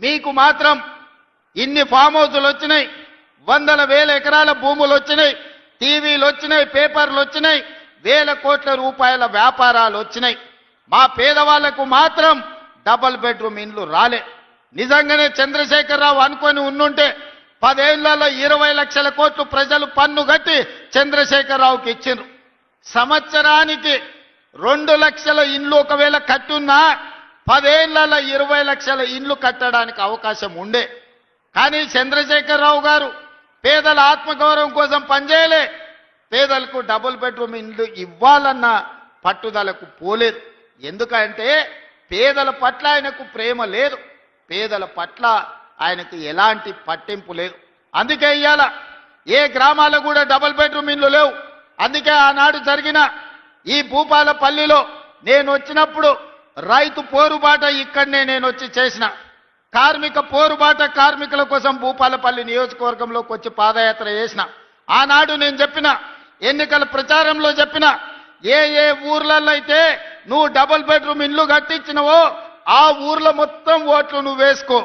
మీకు మాత్రం ఇన్ని ఫామ్ హౌసులు వచ్చినాయి, వందల వేల ఎకరాల భూములు వచ్చినాయి, టీవీలు వచ్చినాయి, పేపర్లు వచ్చినాయి, వేల కోట్ల రూపాయల వ్యాపారాలు వచ్చినాయి. మా పేదవాళ్లకు మాత్రం డబుల్ బెడ్రూమ్ ఇండ్లు రాలే. నిజంగానే చంద్రశేఖరరావు అనుకొని ఉండుంటే 10 ఏళ్లలో 20 లక్షల కోట్లు ప్రజలు పన్ను కట్టి చంద్రశేఖరరావుకి ఇచ్చిండ్రు. సంవత్సరానికి 2 లక్షల ఇండ్లు ఒకవేళ కట్టున్నా 10 ఏళ్లలో 20 లక్షల ఇండ్లు కట్టడానికి అవకాశం ఉండే. కానీ చంద్రశేఖరరావు గారు పేదల ఆత్మగౌరవం కోసం పనిచేయలే. పేదలకు డబుల్ బెడ్రూమ్ ఇండ్లు ఇవ్వాలన్న పట్టుదలకు పోలేదు. ఎందుకంటే పేదల పట్ల ఆయనకు ప్రేమ లేదు, పేదల పట్ల ఆయనకు ఎలాంటి పట్టింపు లేదు. అందుకే ఇవాళ ఏ గ్రామాల్లో కూడా డబుల్ బెడ్రూమ్ ఇండ్లు లేవు. అందుకే ఆనాడు జరిగిన ఈ భూపాలపల్లిలో నేను వచ్చినప్పుడు రైతు పోరుబాట ఇక్కడనే నేను వచ్చి చేసిన, కార్మిక పోరుబాట కార్మికుల కోసం భూపాలపల్లి నియోజకవర్గంలోకి వచ్చి పాదయాత్ర చేసిన. ఆనాడు నేను చెప్పిన, ఎన్నికల ప్రచారంలో చెప్పిన, ఏ ఏ ఊర్లలో అయితే నువ్వు డబుల్ బెడ్రూమ్ ఇల్లు కట్టించినవో ఆ ఊర్లో మొత్తం ఓట్లు నువ్వు వేసుకో,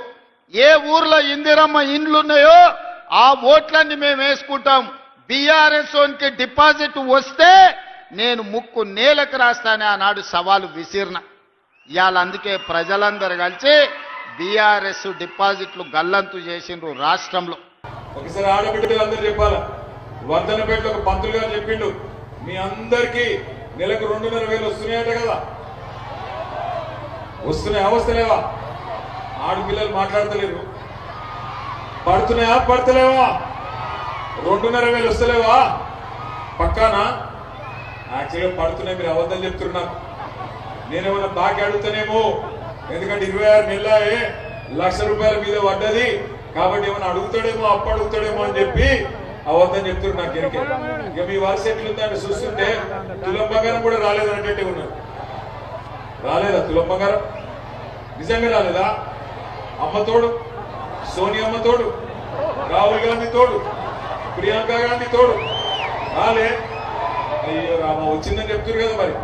ఏ ఊర్లో ఇందిరమ్మ ఇండ్లు ఉన్నాయో ఆ ఓట్లన్నీ మేము వేసుకుంటాం, బీఆర్ఎస్ కి డిపాజిట్ వస్తే నేను ముక్కు నేలకు రాస్తానే ఆనాడు సవాలు విసిరిన. ఇవాళ అందుకే ప్రజలందరూ కలిసి బీఆర్ఎస్ డిపాజిట్లు గల్లంతు చేసిండ్రు రాష్ట్రంలో. ఒకసారి ఆడబిడ్డలు అందరూ చెప్పాలా, వర్ధనపేటలో ఒక పంతులు గారు చెప్పిండు, మీ అందరికీ నెలకు 2,500 వస్తున్నాయట కదా. వస్తున్నాయి, అవస్థలేవా? ఆడపిల్లలు మాట్లాడతలేరు. పడుతున్నాయా పడతలేవా? 2,500 వస్తలేవా? పక్కానా? యాక్చువల్గా పడుతున్నాయి, మీరు అబద్ధం చెప్తున్నారు. నేనేమన్నా బాకీ అడుగుతానేమో, ఎందుకంటే 26 నెలలే ₹1,00,000 మీద పడ్డది కాబట్టి ఏమన్నా అడుగుతాడేమో, అప్పు అడుగుతాడేమో అని చెప్పి అబద్ధం చెప్తున్నారు. నాకు ఇక మీ వరుస ఎట్లుందని చూస్తుంటే తులం బంగారం కూడా రాలేదన్నట్టే ఉన్నారు. రాలేదా తులం బంగారం? నిజంగా రాలేదా? అమ్మ తోడు, సోనియమ్మ తోడు, రాహుల్ గాంధీ తోడు, ప్రియాంక గాంధీ తోడు రాలే. అయ్యో రామ, వచ్చిందని చెప్తున్నారు కదా. మరి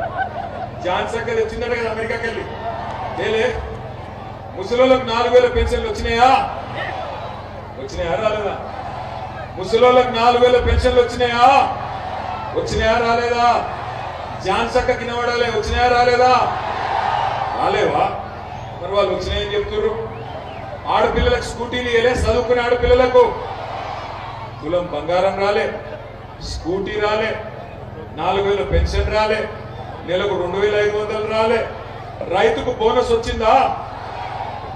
ఝాన్సీ వచ్చిందట కదా అమెరికాకి వెళ్ళి. లేలే. ముసలోళ్ళకు 4,000 పెన్షన్లు వచ్చినాయా? వచ్చినాయా రాలేదా? ముసలోళ్ళకు 4,000 పెన్షన్లు వచ్చినాయా? వచ్చినాయా రాలేదా? ఝాన్సీ కినవడాలే, వచ్చినాయా రాలేదా? రాలేవా? మరి వాళ్ళు వచ్చినాయని చెప్తున్నారు. ఆడపిల్లలకు స్కూటీలు ఇవ్వలే, చదువుకునే ఆడపిల్లలకు తులం బంగారం రాలే, స్కూటీ రాలే, 4,000 పెన్షన్ రాలే, నెలకు 2,500 రాలే. రైతుకు బోనస్ వచ్చిందా?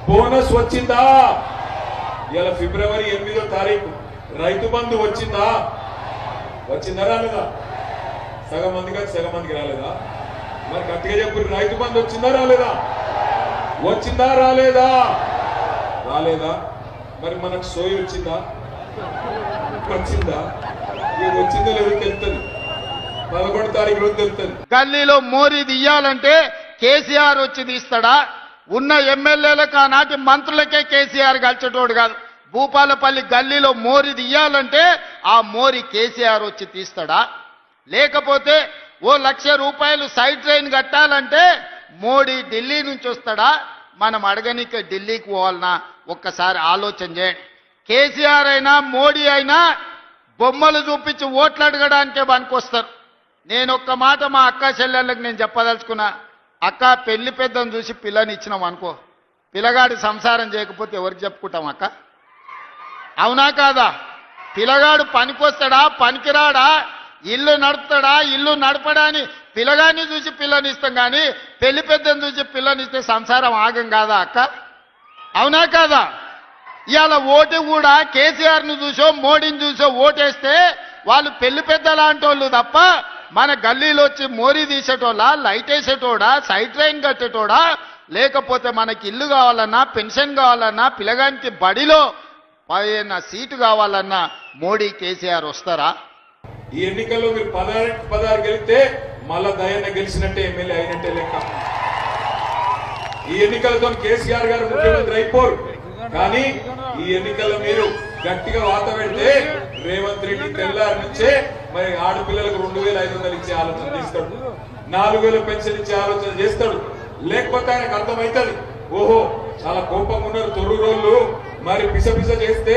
బోనస్ వచ్చిందా? ఇలా ఫిబ్రవరి 8వ తారీఖు రైతు బంధు వచ్చిందా? వచ్చిందా రాలేదా? సగం మందికి సగం మందికి రాలేదా? మరి గట్టిగా చెప్పు, రైతు బంధు వచ్చిందా రాలేదా? వచ్చిందా రాలేదా? రాలేదా? మరి మనకు సోయి వచ్చిందా? వచ్చిందా? ఇది వచ్చిందో లేదో తెలుస్తుంది, 11వ తారీఖు రోజు తెలుస్తుంది. గల్లీలో మోరీ తీయాలంటే కేసీఆర్ వచ్చి తీస్తాడా? ఉన్న ఎమ్మెల్యేలకు ఆనాటి మంత్రులకే కేసీఆర్ కలిసేటోడు కాదు. భూపాలపల్లి గల్లీలో మోరీ తీయాలంటే ఆ మోరీ కేసీఆర్ వచ్చి తీస్తాడా? లేకపోతే ఓ ₹1,00,000 సైడ్ ట్రైన్ కట్టాలంటే మోడీ ఢిల్లీ నుంచి వస్తాడా? మనం అడగనికే ఢిల్లీకి పోవాలన్నా? ఒక్కసారి ఆలోచన చేయండి. కేసీఆర్ అయినా మోడీ అయినా బొమ్మలు చూపించి ఓట్లు అడగడానికే పనికొస్తారు. నేను ఒక్క మాట మా అక్క చెల్లెళ్ళకి నేను చెప్పదలుచుకున్నా. అక్క, పెళ్లి పెద్దను చూసి పిల్లని ఇచ్చినాం అనుకో, పిల్లగాడి సంసారం చేయకపోతే ఎవరికి చెప్పుకుంటాం అక్క? అవునా కాదా? పిల్లగాడు పనికొస్తాడా పనికిరాడా, ఇల్లు నడుపుతాడా ఇల్లు నడపడా అని పిల్లగాడిని చూసి పిల్లనిస్తాం, కానీ పెళ్లి పెద్దను చూసి పిల్లనిస్తే సంసారం ఆగం కాదా అక్క? అవునా కాదా? ఇవాళ ఓటు కూడా కేసీఆర్ను చూసో మోడీని చూసో ఓటేస్తే వాళ్ళు పెళ్లి పెద్ద లాంటి వాళ్ళు తప్ప మన గల్లీలో వచ్చి మోరీ తీసేటోళ్ళ, లైట్ వేసేటోడా, సైడ్ ట్రైన్ కట్టేటోడా, లేకపోతే మనకి ఇల్లు కావాలన్నా, పెన్షన్ కావాలన్నా, పిల్లగానికి బడిలో 15 సీటు కావాలన్నా మోడీ కేసీఆర్ వస్తారా? ఈ ఎన్నికల్లో మీరు 16 గెలిస్తే మళ్ళా దయన్న గెలిచినట్టే, ఎమ్మెల్యే అయినట్టే లెక్క. ఈ ఎన్నికలతో కేసీఆర్ గారు ముఖ్యమంత్రి అయిపోరు, కానీ ఈ ఎన్నికల్లో మీరు గట్టిగా వాత పెడితే రేవంత్ రెడ్డి తెల్లారి నుంచే మరి ఆడపిల్లలకు 2,500 ఇచ్చే ఆలోచన చేస్తాడు, 4,000 పెన్షన్ ఇచ్చే ఆలోచన చేస్తాడు. లేకపోతే ఆయనకు అర్థమవుతుంది ఓహో చాలా కోపంగా ఉన్నారు తొర్రూరోళ్ళు, మరి పిస చేస్తే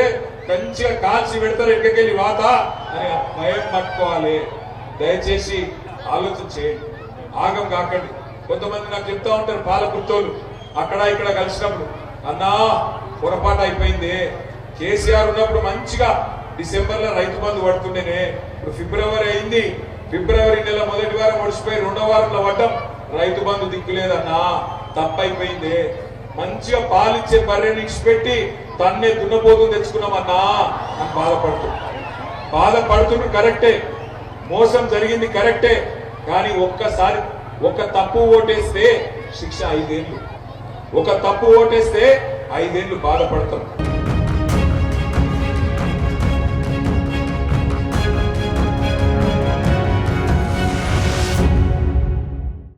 మంచిగా కాల్చి పెడతారు ఎక్కడికెళ్ళి వాత అని భయం పట్టుకోవాలి. దయచేసి ఆలోచన చేయండి, ఆగం కాకండి. కొంతమంది నాకు చెప్తా ఉంటారు పాలకుర్తోలు అక్కడ ఇక్కడ కలిసినప్పుడు, అన్నా పొరపాటు అయిపోయింది, కేసీఆర్ ఉన్నప్పుడు మంచిగా డిసెంబర్ లో రైతు బంధు పడుతుండేనే, ఇప్పుడు ఫిబ్రవరి అయింది, ఫిబ్రవరి నెల మొదటి వారం ఒడిచిపోయి రెండో వారంలో పడ్డం, రైతు బంధు దిక్కులేదన్నా, తప్పైపోయింది, మంచిగా పాలిచ్చే బర్రెని ఇచ్చిపెట్టి తన్నే దున్నపోతు తెచ్చుకున్నామన్నా అని బాధపడుతుండ్రు. కరెక్టే, మోసం జరిగింది కరెక్టే, కానీ ఒక్కసారి ఒక తప్పు ఓటేస్తే శిక్ష 5 ఏళ్ళు, ఒక తప్పు ఓటేస్తే 5 ఏళ్ళు బాధపడతాం.